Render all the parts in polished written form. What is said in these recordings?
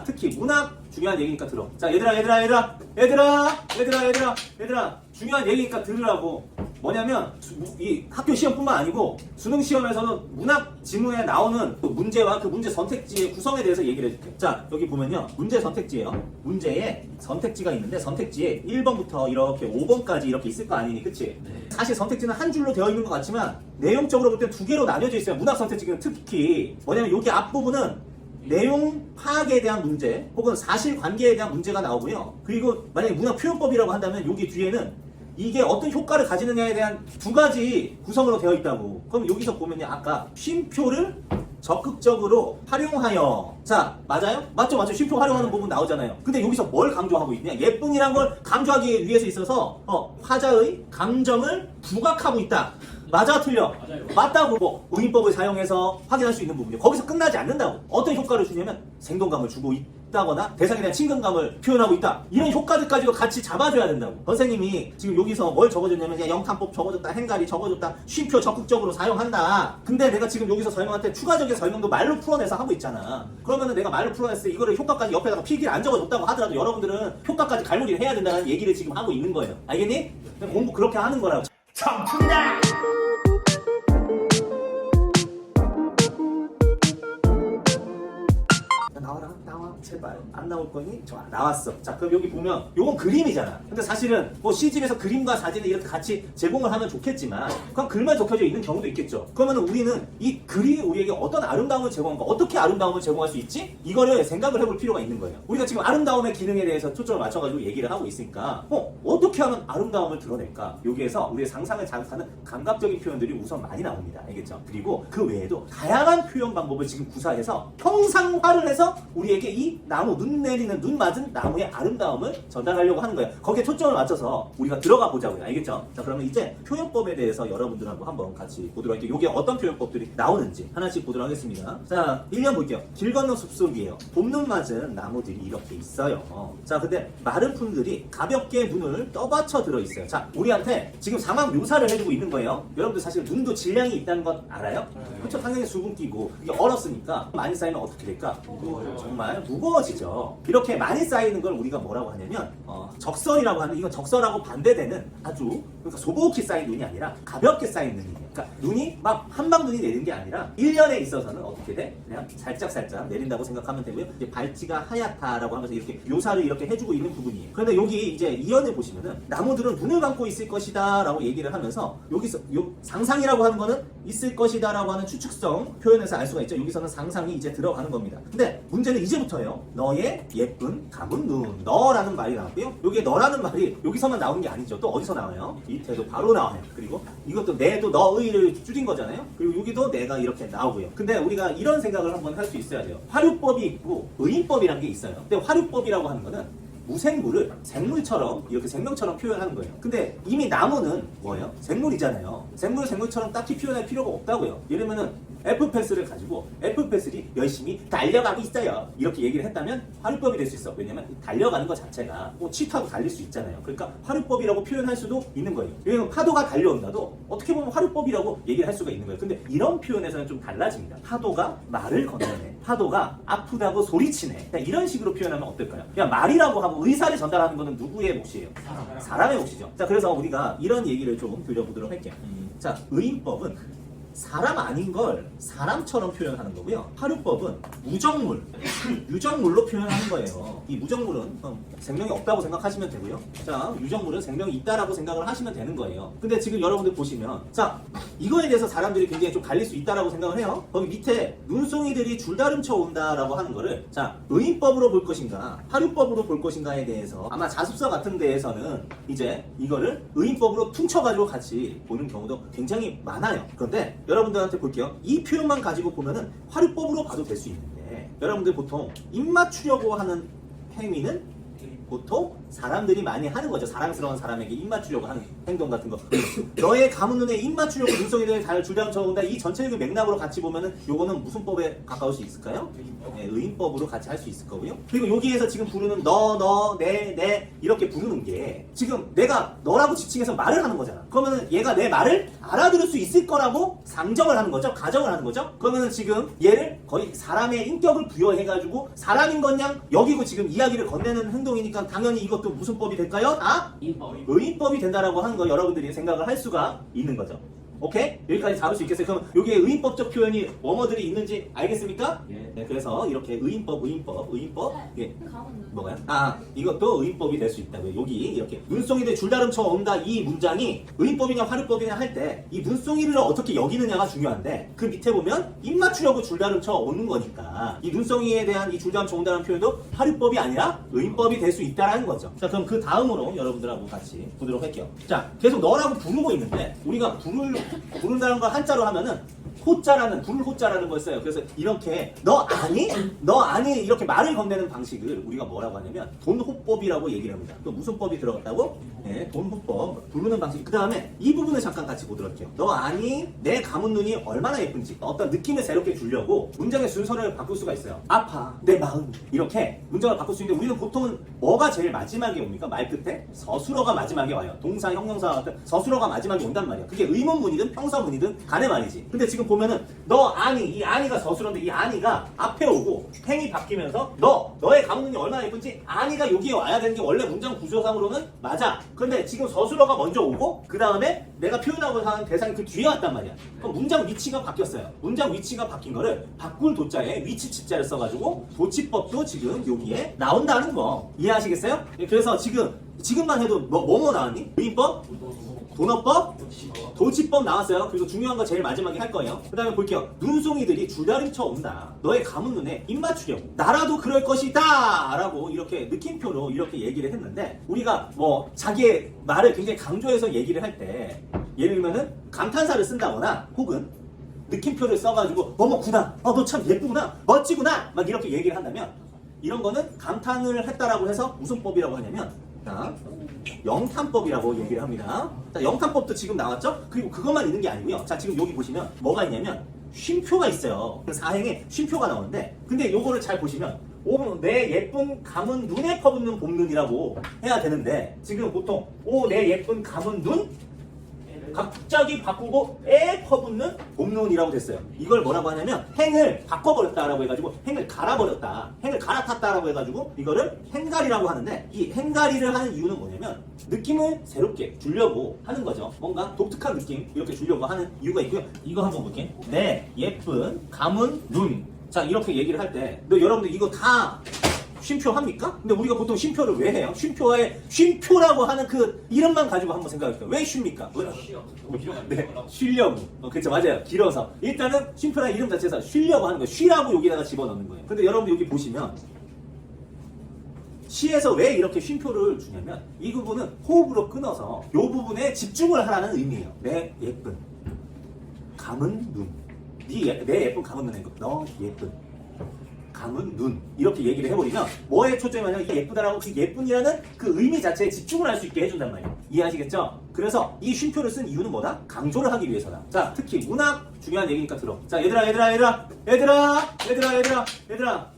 자, 특히 문학 중요한 얘기니까 들어. 자, 얘들아, 중요한 얘기니까 들으라고. 뭐냐면 이 학교 시험뿐만 아니고 수능 시험에서는 문학 지문에 나오는 그 문제와 그 문제 선택지의 구성에 대해서 얘기를 해줄게. 자, 여기 보면요, 문제 선택지예요. 문제에 선택지가 있는데 선택지에 1번부터 이렇게 5번까지 이렇게 있을 거 아니니, 그치? 사실 선택지는 한 줄로 되어 있는 것 같지만 내용적으로 볼 때 두 개로 나뉘어져 있어요. 문학 선택지는 특히 뭐냐면 여기 앞부분은 내용 파악에 대한 문제 혹은 사실관계에 대한 문제가 나오고요. 그리고 만약에 문학 표현법이라고 한다면 여기 뒤에는 이게 어떤 효과를 가지느냐에 대한 두 가지 구성으로 되어 있다고. 그럼 여기서 보면요, 아까 쉼표를 적극적으로 활용하여. 자, 맞아요? 맞죠? 쉼표 활용하는 부분 나오잖아요. 근데 여기서 뭘 강조하고 있냐? 예쁜이란 걸 강조하기 위해서 있어서 화자의 감정을 부각하고 있다. 맞아, 틀려? 맞아요. 맞다고. 뭐 의인법을 사용해서 확인할 수 있는 부분이요. 거기서 끝나지 않는다고. 어떤 효과를 주냐면 생동감을 주고 있다거나 대상에 대한 친근감을 표현하고 있다. 이런 효과들까지도 같이 잡아줘야 된다고. 선생님이 지금 여기서 뭘 적어줬냐면 그냥 영탄법 적어줬다, 행가리 적어줬다, 쉼표 적극적으로 사용한다. 근데 내가 지금 여기서 설명할 때 추가적인 설명도 말로 풀어내서 하고 있잖아. 그러면은 내가 말로 풀어냈을 때 이거를 효과까지 옆에다가 필기를 안 적어줬다고 하더라도 여러분들은 효과까지 갈무리를 해야 된다는 얘기를 지금 하고 있는 거예요. 알겠니? 공부 그렇게 하는 거라고. 정풍다! 나와 제발. 안 나올 거니? 좋아, 나왔어. 자, 그럼 여기 보면 요건 그림이잖아. 근데 사실은 뭐 C집에서 그림과 사진을 이렇게 같이 제공을 하면 좋겠지만 그냥 글만 적혀져 있는 경우도 있겠죠. 그러면 우리는 이 글이 우리에게 어떤 아름다움을 제공한가, 어떻게 아름다움을 제공할 수 있지? 이거를 생각을 해볼 필요가 있는 거예요. 우리가 지금 아름다움의 기능에 대해서 초점을 맞춰가지고 얘기를 하고 있으니까 어떻게 하면 아름다움을 드러낼까? 여기에서 우리의 상상을 자극하는 감각적인 표현들이 우선 많이 나옵니다. 알겠죠? 그리고 그 외에도 다양한 표현 방법을 지금 구사해서 형상화를 해서 우리에게 이 나무, 눈 내리는, 눈 맞은 나무의 아름다움을 전달하려고 하는 거예요. 거기에 초점을 맞춰서 우리가 들어가 보자고요. 알겠죠? 자, 그러면 이제 표현법에 대해서 여러분들하고 한번 같이 보도록 할게요. 이게 어떤 표현법들이 나오는지 하나씩 보도록 하겠습니다. 자, 1년 볼게요. 길 건너 숲속이에요. 봄눈 맞은 나무들이 이렇게 있어요. 자, 근데 마른 풀들이 가볍게 눈을 떠받쳐 들어있어요. 자, 우리한테 지금 상황 묘사를 해주고 있는 거예요. 여러분들 사실 눈도 질량이 있다는 것 알아요? 그렇죠? 당연히 수분기고 이게 얼었으니까 많이 쌓이면 어떻게 될까? 정말 무거워지죠. 이렇게 많이 쌓이는 걸 우리가 뭐라고 하냐면 적설이라고 하는, 이건 적설하고 반대되는 아주, 그러니까 소복히 쌓인 눈이 아니라 가볍게 쌓인 눈이에요. 그러니까 눈이 막 한방 눈이 내리는 게 아니라 1년에 있어서는 어떻게 돼? 그냥 살짝살짝 내린다고 생각하면 되고요. 이제 발치가 하얗다라고 하면서 이렇게 묘사를 이렇게 해주고 있는 부분이에요. 그런데 여기 이제 이연에 보시면은 나무들은 눈을 감고 있을 것이다 라고 얘기를 하면서 여기서 상상이라고 하는 거는 있을 것이다 라고 하는 추측성 표현에서 알 수가 있죠. 여기서는 상상이 이제 들어가는 겁니다. 근데 문제는 이제부터예요. 너의 예쁜 감은 눈. 너라는 말이 나왔고요. 여기에 너라는 말이 여기서만 나오는 게 아니죠. 또 어디서 나와요? 밑에도 바로 나와요. 그리고 이것도 내도 너의를 줄인 거잖아요. 그리고 여기도 내가 이렇게 나오고요. 근데 우리가 이런 생각을 한번 할 수 있어야 돼요. 화류법이 있고 의인법이란 게 있어요. 근데 화류법이라고 하는 거는 무생물을 생물처럼, 이렇게 생명처럼 표현하는 거예요. 근데 이미 나무는 뭐예요? 생물이잖아요. 생물처럼 딱히 표현할 필요가 없다고요. 예를 들면은 F패스를 가지고 F패스이 열심히 달려가고 있어요. 이렇게 얘기를 했다면 화류법이 될 수 있어. 왜냐면 달려가는 것 자체가 치타고 달릴 수 있잖아요. 그러니까 화류법이라고 표현할 수도 있는 거예요. 왜냐면 파도가 달려온다도 어떻게 보면 화류법이라고 얘기를 할 수가 있는 거예요. 근데 이런 표현에서는 좀 달라집니다. 파도가 말을 건너네. 파도가 아프다고 소리치네. 이런 식으로 표현하면 어떨까요? 그냥 말이라고 하고 의사를 전달하는 거는 누구의 몫이에요? 사람의 몫이죠. 자, 그래서 우리가 이런 얘기를 좀 들려보도록 할게요. 자, 의인법은 사람 아닌 걸 사람처럼 표현하는 거고요. 화류법은 무정물, 유정물로 표현하는 거예요. 이 무정물은 생명이 없다고 생각하시면 되고요. 자, 유정물은 생명이 있다라고 생각을 하시면 되는 거예요. 근데 지금 여러분들 보시면, 자, 이거에 대해서 사람들이 굉장히 좀 갈릴 수 있다라고 생각을 해요. 거기 밑에 눈송이들이 줄다름쳐 온다라고 하는 거를, 자, 의인법으로 볼 것인가, 화류법으로 볼 것인가에 대해서 아마 자습서 같은 데에서는 이제 이거를 의인법으로 퉁쳐가지고 같이 보는 경우도 굉장히 많아요. 그런데 여러분들한테 볼게요. 이 표현만 가지고 보면은 화류법으로 봐도 될 수 있는데, 여러분들 보통 입 맞추려고 하는 행위는 보통 사람들이 많이 하는 거죠. 사랑스러운 사람에게 입 맞추려고 하는 행동 같은 거. 너의 감은 눈에 입 맞추려고 눈송이를 잘 줄다름 쳐온다. 이 전체적인 맥락으로 같이 보면은 요거는 무슨 법에 가까울 수 있을까요? 네, 의인법으로 같이 할 수 있을 거고요. 그리고 여기에서 지금 부르는 너, 내 이렇게 부르는 게 지금 내가 너라고 지칭해서 말을 하는 거잖아. 그러면은 얘가 내 말을 알아들을 수 있을 거라고 상정을 하는 거죠. 가정을 하는 거죠. 그러면은 지금 얘를 거의 사람의 인격을 부여해가지고 사람인 것냥 여기고 지금 이야기를 건네는 행동이니까 당연히 이것도 무슨 법이 될까요? 의인법이 된다라고 하는 거 여러분들이 생각을 할 수가 있는 거죠. 오케이? 여기까지 잡을 수 있겠어요? 그럼 여기에 의인법적 표현이 뭐뭐들이 있는지 알겠습니까? 네, 그래서 이렇게 의인법. 예. 뭐가요? 이것도 의인법이 될 수 있다고요. 여기 이렇게 눈송이들 줄다름 쳐 온다 이 문장이 의인법이냐 화류법이냐 할 때 이 눈송이를 어떻게 여기느냐가 중요한데 그 밑에 보면 입 맞추려고 줄다름 쳐 오는 거니까 이 눈송이에 대한 이 줄다름 쳐 온다는 표현도 화류법이 아니라 의인법이 될 수 있다라는 거죠. 자, 그럼 그 다음으로 여러분들하고 같이 보도록 할게요. 자, 계속 너라고 부르고 있는데 우리가 부른다는 걸 한자로 하면은 부를 호자라는 걸 써요. 그래서 이렇게 너 아니 이렇게 말을 건네는 방식을 우리가 뭐라고 하냐면 돈호법이라고 얘기를 합니다. 또 무슨 법이 들어갔다고? 네, 돈호법. 부르는 방식. 그 다음에 이 부분을 잠깐 같이 보도록 할게요. 너 아니 내 감은 눈이 얼마나 예쁜지 어떤 느낌을 새롭게 주려고 문장의 순서를 바꿀 수가 있어요. 아파 내 마음 이렇게 문장을 바꿀 수 있는데 우리는 보통은 뭐가 제일 마지막에 옵니까? 말 끝에 서술어가 마지막에 와요. 동사, 형용사 같은 서술어가 마지막에 온단 말이야. 그게 의문문이든 평서문이든 간의 말이지. 근데 지금 보면은 너 아니 이 아니가 서술어인데 이 아니가 앞에 오고 행이 바뀌면서 너의 감은 눈이 얼마나 예쁜지 아니가 여기에 와야 되는 게 원래 문장 구조상으로는 맞아. 그런데 지금 서술어가 먼저 오고 그 다음에 내가 표현하고 하는 대상이 그 뒤에 왔단 말이야. 그럼 문장 위치가 바뀌었어요. 문장 위치가 바뀐 거를 바꿀 도자에 위치 치자를 써가지고 도치법도 지금 여기에 나온다는 거 이해하시겠어요? 그래서 지금만 해도 뭐뭐 나왔니? 의인법? 돈어법? 도치법 나왔어요. 그리고 중요한 거 제일 마지막에 할 거예요. 그 다음에 볼게요. 눈송이들이 줄다름 쳐 온다. 너의 감은 눈에 입 맞추려고. 나라도 그럴 것이다! 라고 이렇게 느낌표로 이렇게 얘기를 했는데 우리가 뭐 자기의 말을 굉장히 강조해서 얘기를 할 때 예를 들면은 감탄사를 쓴다거나 혹은 느낌표를 써가지고 뭐뭐구나. 너 참 예쁘구나. 멋지구나. 막 이렇게 얘기를 한다면 이런 거는 감탄을 했다라고 해서 무슨 법이라고 하냐면 자, 영탄법이라고 얘기를 합니다. 자, 영탄법도 지금 나왔죠? 그리고 그것만 있는 게 아니고요. 자, 지금 여기 보시면 뭐가 있냐면 쉼표가 있어요. 사행에 쉼표가 나오는데 근데 요거를 잘 보시면 내 예쁜 감은 눈에 퍼붓는 봄눈이라고 해야 되는데 지금 보통 내 예쁜 감은 눈? 갑자기 바꾸고 퍼붓는 봄눈이라고 됐어요. 이걸 뭐라고 하냐면 행을 바꿔버렸다라고 해가지고 행을 갈아버렸다. 행을 갈아탔다라고 해가지고 이거를 행갈이라고 하는데 이 행갈이를 하는 이유는 뭐냐면 느낌을 새롭게 주려고 하는 거죠. 뭔가 독특한 느낌 이렇게 주려고 하는 이유가 있고요. 이거 한번 볼게. 내 예쁜 감은 눈. 자 이렇게 얘기를 할 때 여러분들 이거 다 쉼표 합니까? 근데 우리가 보통 쉼표를 왜 해요? 쉼표라고 하는 그 이름만 가지고 한번 생각해볼게요. 왜 쉽니까? 네, 쉬려고. 그렇죠, 맞아요. 길어서. 일단은 쉼표라는 이름 자체에서 쉬려고 하는 거예요. 쉬라고 여기다가 집어넣는 거예요. 근데 여러분들 여기 보시면 시에서 왜 이렇게 쉼표를 주냐면 이 부분은 호흡으로 끊어서 이 부분에 집중을 하라는 의미예요. 내 예쁜 감은 눈. 내 예쁜 감은 눈인 거. 너 예쁜 감은 눈 이렇게 얘기를 해버리면 뭐에 초점이 많냐면 이게 예쁘다라고 그 예쁜이라는 그 의미 자체에 집중을 할 수 있게 해준단 말이에요. 이해하시겠죠? 그래서 이 쉼표를 쓴 이유는 뭐다? 강조를 하기 위해서다. 자, 특히 문학 중요한 얘기니까 들어. 자, 얘들아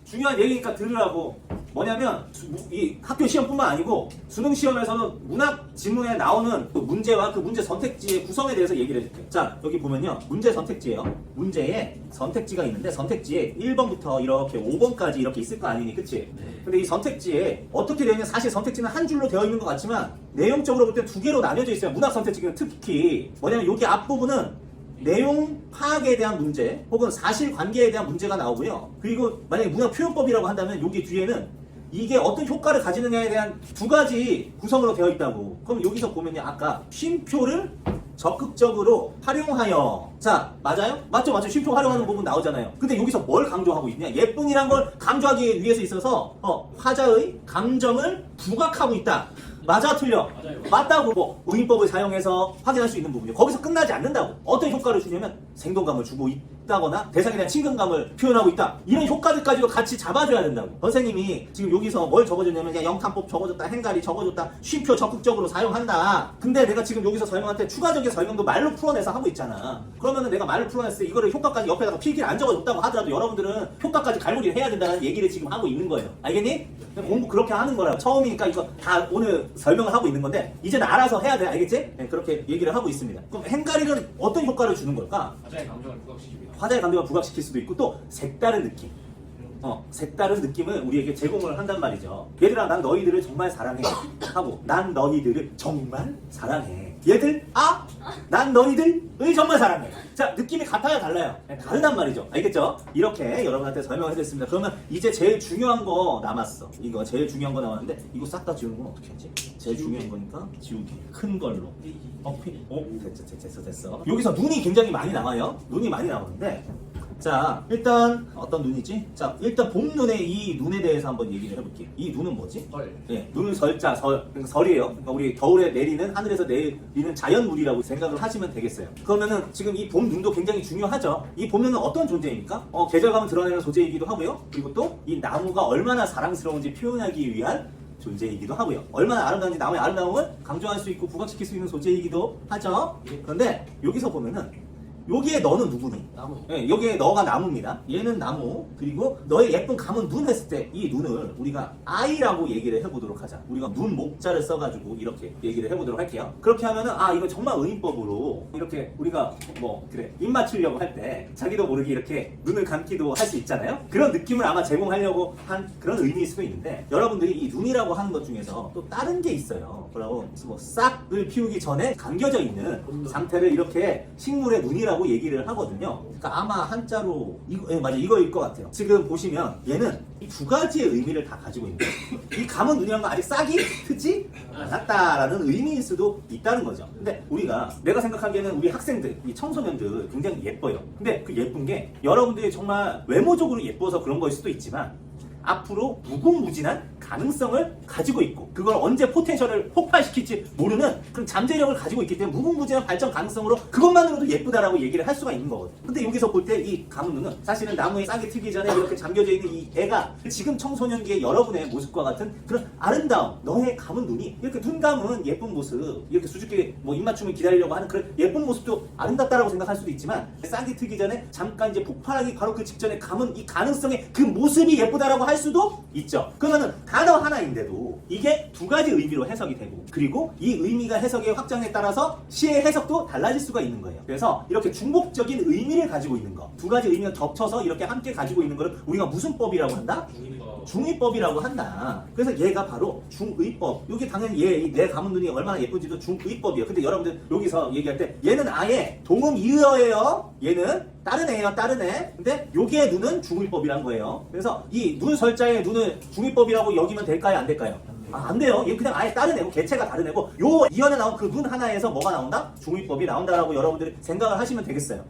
중요한 얘기니까 들으라고. 뭐냐면 이 학교 시험뿐만 아니고 수능 시험에서는 문학 지문에 나오는 그 문제와 그 문제 선택지의 구성에 대해서 얘기를 해줄게요. 자, 여기 보면요. 문제 선택지예요. 문제에 선택지가 있는데 선택지에 1번부터 이렇게 5번까지 이렇게 있을 거 아니니, 그치? 근데 이 선택지에 어떻게 되냐, 사실 선택지는 한 줄로 되어 있는 것 같지만 내용적으로 볼 때 두 개로 나뉘어져 있어요. 문학 선택지는 특히 뭐냐면 여기 앞부분은 내용 파악에 대한 문제 혹은 사실관계에 대한 문제가 나오고요. 그리고 만약에 문학 표현법이라고 한다면 여기 뒤에는 이게 어떤 효과를 가지느냐에 대한 두 가지 구성으로 되어 있다고. 그럼 여기서 보면요. 아까 쉼표를 적극적으로 활용하여. 자, 맞아요? 맞죠? 쉼표 활용하는 부분 나오잖아요. 근데 여기서 뭘 강조하고 있냐? 예쁜이란 걸 강조하기 위해서 있어서 화자의 감정을 부각하고 있다. 맞아, 틀려? 맞아요. 맞다고 의인법을 사용해서 확인할 수 있는 부분이에요. 거기서 끝나지 않는다고. 어떤 효과를 주냐면 생동감을 주고 있다거나 대상에 대한 친근감을 표현하고 있다. 이런 효과들까지도 같이 잡아줘야 된다고. 선생님이 지금 여기서 뭘 적어줬냐면 그냥 영탄법 적어줬다, 행가리 적어줬다, 쉼표 적극적으로 사용한다. 근데 내가 지금 여기서 설명한테 추가적인 설명도 말로 풀어내서 하고 있잖아. 그러면은 내가 말로 풀어냈을 때 이거를 효과까지 옆에다가 필기를 안 적어줬다고 하더라도 여러분들은 효과까지 갈무리를 해야 된다는 얘기를 지금 하고 있는 거예요. 알겠니? 공부 그렇게 하는 거라고. 처음이니까 이거 다 오늘 설명을 하고 있는 건데 이제는 알아서 해야 돼. 알겠지? 네, 그렇게 얘기를 하고 있습니다. 그럼 행가리는 어떤 효과를 주는 걸까? 화자의 감정을 부각시킵니다. 화자의 감정을 부각시킬 수도 있고 또 색다른 느낌. 색다른 느낌을 우리에게 제공을 한단 말이죠. 얘들아, 난 너희들을 정말 사랑해. 하고, 난 너희들을 정말 사랑해. 얘들, 난 너희들을 정말 사랑해. 자, 느낌이 같아요, 달라요? 네, 다르단 말이죠. 알겠죠? 이렇게 여러분한테 설명을 해드렸습니다. 그러면 이제 제일 중요한 거 남았어. 이거 제일 중요한 거 남았는데, 이거 싹 다 지우는 건 어떻게 하지? 제일 중요한 거니까 지우기. 큰 걸로. 됐어. 여기서 눈이 굉장히 많이 나와요. 눈이 많이 나오는데, 자, 일단 어떤 눈이지? 자, 일단 봄눈의 이 눈에 대해서 한번 얘기를 해볼게요. 이 눈은 뭐지? 설. 예, 눈을 설자, 그러니까 설이에요. 그러니까 우리 겨울에 내리는, 하늘에서 내리는 자연물이라고 생각을 하시면 되겠어요. 그러면은 지금 이 봄눈도 굉장히 중요하죠. 이 봄눈은 어떤 존재입니까? 계절감을 드러내는 소재이기도 하고요. 그리고 또 이 나무가 얼마나 사랑스러운지 표현하기 위한 존재이기도 하고요. 얼마나 아름다운지 나무의 아름다움을 강조할 수 있고 부각시킬 수 있는 소재이기도 하죠. 그런데 여기서 보면은 여기에 너는 누구니? 나무. 예, 여기에 너가 나무입니다. 얘는 나무. 그리고 너의 예쁜 감은 눈 했을 때 이 눈을 우리가 아이라고 얘기를 해보도록 하자. 우리가 눈 목자를 써가지고 이렇게 얘기를 해보도록 할게요. 그렇게 하면은 이거 정말 의인법으로 이렇게 우리가 입 맞추려고 할 때 자기도 모르게 이렇게 눈을 감기도 할 수 있잖아요. 그런 느낌을 아마 제공하려고 한 그런 의미일 수도 있는데 여러분들이 이 눈이라고 하는 것 중에서 또 다른 게 있어요. 그리고 싹을 피우기 전에 감겨져 있는 상태를 이렇게 식물의 눈이라고 얘기를 하거든요. 그러니까 아마 한자로 맞아, 이거일 것 같아요. 지금 보시면 얘는 이 두 가지의 의미를 다 가지고 있는 거예요. 이 감은 눈이란 건 아직 싹이 트지 않았다라는 의미일 수도 있다는 거죠. 근데 내가 생각하기에는 우리 학생들, 이 청소년들 굉장히 예뻐요. 근데 그 예쁜 게 여러분들이 정말 외모적으로 예뻐서 그런 거일 수도 있지만 앞으로 무궁무진한 가능성을 가지고 있고 그걸 언제 포텐셜을 폭발시킬지 모르는 그런 잠재력을 가지고 있기 때문에 무궁무진한 발전 가능성으로 그것만으로도 예쁘다라고 얘기를 할 수가 있는 거거든요. 근데 여기서 볼 때 이 가문눈은 사실은 나무에 싹이 트기 전에 이렇게 잠겨져 있는 이 애가 지금 청소년기의 여러분의 모습과 같은 그런 아름다움, 너의 가문눈이 이렇게 눈 감은 예쁜 모습, 이렇게 수줍게 입맞춤을 기다리려고 하는 그런 예쁜 모습도 아름답다라고 생각할 수도 있지만 싹이 트기 전에 잠깐 이제 폭발하기 바로 그 직전에 감은 이 가능성의 그 모습이 예쁘다라고 할 수도 있죠. 그러면은 단어 하나인데도 이게 두 가지 의미로 해석이 되고 그리고 이 의미가 해석의 확장에 따라서 시의 해석도 달라질 수가 있는 거예요. 그래서 이렇게 중복적인 의미를 가지고 있는 거, 두 가지 의미가 겹쳐서 이렇게 함께 가지고 있는 거를 우리가 무슨 법이라고 한다? 중의법이라고 한다. 그래서 얘가 바로 중의법. 여기 당연히 내 감은 눈이 얼마나 예쁜지도 중의법이에요. 근데 여러분들 여기서 얘기할 때 얘는 아예 동음 이어예요. 얘는 다른 애예요, 다른 애. 근데 여기의 눈은 중의법이란 거예요. 그래서 이 눈 설자의 눈을 중의법이라고 여기면 될까요, 안 될까요? 안 돼요. 얘 그냥 아예 다른 애고 개체가 다른 애고 요 이연에 나온 그 눈 하나에서 뭐가 나온다? 중의법이 나온다라고 여러분들이 생각을 하시면 되겠어요.